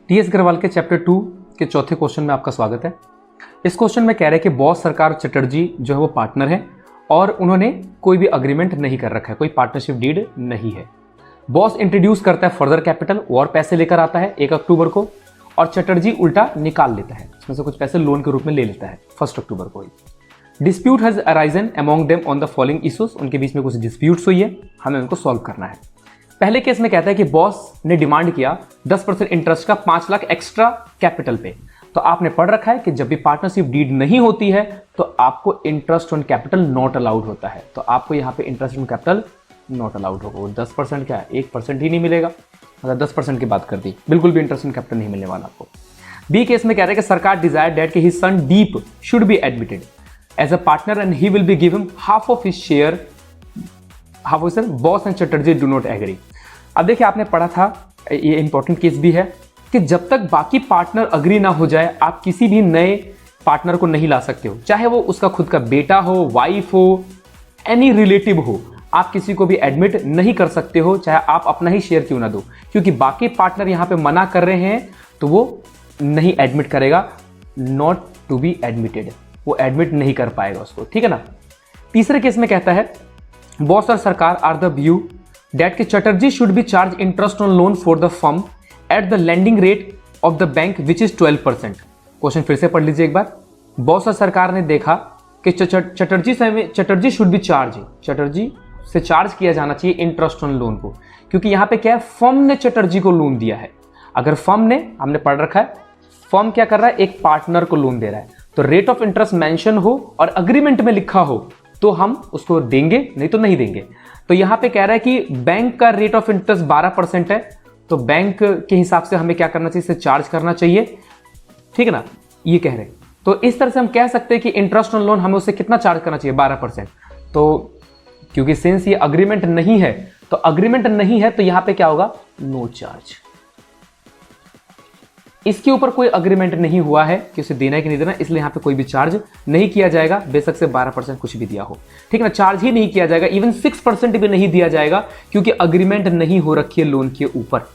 TS Agarwal के chapter 2 के चौथे क्वेश्चन में आपका स्वागत है। इस क्वेश्चन में कह रहे हैं कि बॉस सरकार चटर्जी जो है वो पार्टनर है और उन्होंने कोई भी अग्रीमेंट नहीं कर रखा है, कोई पार्टनरशिप डीड नहीं है। बॉस इंट्रोड्यूस करता है फर्दर कैपिटल और पैसे लेकर आता है 1 अक्टूबर को और चटर्जी उल्टा निकाल लेता है, इसमें से कुछ पैसे लोन के रूप में ले लेता है 1 अक्टूबर को ही। Dispute has arisen among them on the following issues, उनके बीच में कुछ डिस्प्यूट्स हुई है, हमें उनको सॉल्व करना है। पहले केस में कहता है कि बॉस ने डिमांड किया 10% इंटरेस्ट का 5 लाख एक्स्ट्रा कैपिटल पे। तो आपने पढ़ रखा है कि जब भी पार्टनरशिप डीड नहीं होती है तो आपको interest on capital not allowed होता है। तो आपको यहाँ पे interest on capital not allowed होगा। वो 10% क्या है, 1% ही नहीं मिलेगा। मतलब 10% की बात कर दी, बिल्कुल भी इंटरेस्ट ऑन कैपिटल नहीं मिलने वाला आपको। बी केस में कह रहे हैं कि सरकार डिजायर दैट कि his son Deep should be admitted as a partner and he will be give him half of his share. Bose and Chatterjee do not agree. अब देखिए, आपने पढ़ा था, ये इंपॉर्टेंट केस भी है कि जब तक बाकी पार्टनर अग्री ना हो जाए आप किसी भी नए पार्टनर को नहीं ला सकते हो, चाहे वो उसका खुद का बेटा हो, वाइफ हो, एनी रिलेटिव हो। आप किसी को भी एडमिट नहीं कर सकते हो, चाहे आप अपना ही शेयर क्यों ना दो, क्योंकि बाकी पार्टनर यहां पे मना कर रहे हैं तो वो नहीं एडमिट करेगा। नॉट टू बी एडमिटेड, वो एडमिट नहीं कर पाएगा उसको, ठीक है ना। तीसरे केस में कहता है बॉस और सरकार आर द व्यू दैट कि Chatterjee should be charge interest on loan for the firm at the lending rate of the bank which is 12%। Question फिर से पढ़ लीजिए एक बार। बॉस और सरकार ने देखा कि Chatterjee should be charge, Chatterjee से चार्ज किया जाना चाहिए इंटरेस्ट ऑन लोन को, क्योंकि यहां पे क्या है, फर्म ने चटर्जी को लोन दिया है। अगर फर्म ने, हमने पढ़ रखा है, फर्म क्या कर रहा है, एक पार्टनर को लोन दे रहा है, तो रेट ऑफ इंटरेस्ट मेंशन हो और अग्रीमेंट में लिखा हो तो हम उसको देंगे, नहीं तो नहीं देंगे। तो यहां पे कह रहा है कि बैंक का रेट ऑफ इंटरेस्ट 12% है, तो बैंक के हिसाब से हमें क्या करना चाहिए, इसे चार्ज करना चाहिए, ठीक है ना, ये कह रहे हैं। तो इस तरह से हम कह सकते हैं कि इंटरेस्ट ऑन लोन हमें उससे कितना चार्ज करना चाहिए, 12%। तो क्योंकि सिंस ये अग्रीमेंट नहीं है, तो अग्रीमेंट नहीं है तो यहां पे क्या होगा, नो चार्ज। इसके ऊपर कोई अग्रीमेंट नहीं हुआ है कि उसे देना है कि नहीं देना, इसलिए यहां पे कोई भी चार्ज नहीं किया जाएगा, बेशक से 12% कुछ भी दिया हो, ठीक है ना। चार्ज ही नहीं किया जाएगा, इवन 6% भी नहीं दिया जाएगा, क्योंकि अग्रीमेंट नहीं हो रखी है लोन के ऊपर।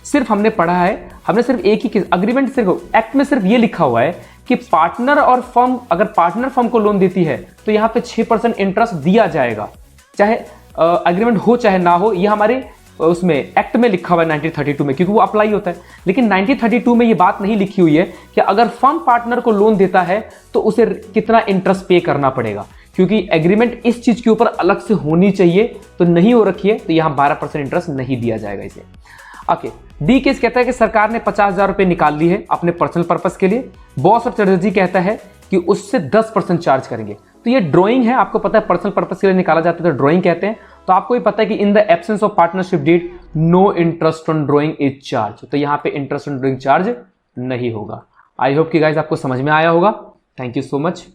सिर्फ हमने पढ़ा है, हमने सिर्फ एक ही अग्रीमेंट, सिर्फ एक्ट में सिर्फ ये लिखा हुआ है कि पार्टनर और फर्म, अगर पार्टनर फर्म को लोन देती है तो यहां पे 6% इंटरेस्ट दिया जाएगा, चाहे अग्रीमेंट हो चाहे ना हो। ये हमारे उसमें एक्ट में लिखा हुआ है 1932 में, क्योंकि वो अप्लाई होता है। लेकिन 1932 में ये बात नहीं लिखी हुई है कि अगर फर्म पार्टनर को लोन देता है तो उसे कितना इंटरेस्ट पे करना पड़ेगा, क्योंकि एग्रीमेंट इस चीज के ऊपर अलग से होनी चाहिए, तो नहीं हो रखी है, तो यहां 12% इंटरेस्ट नहीं दिया जाएगा इसे। ओके, डी केस कहता है कि सरकार ने 50,000 रुपए निकाल ली है अपने पर्सनल पर्पस के लिए। बॉस और चटर्जी कहता है कि उससे 10% चार्ज करेंगे। तो ये ड्रॉइंग है, आपको पता है पर्सनल पर्पस के लिए निकाला जाता है तो ड्रॉइंग कहते हैं। तो आपको भी पता है कि in the absence of partnership deed no interest on drawing is charge, तो यहां पे इंटरेस्ट ऑन ड्रॉइंग चार्ज नहीं होगा। आई होप कि गाइस आपको समझ में आया होगा। Thank you so much.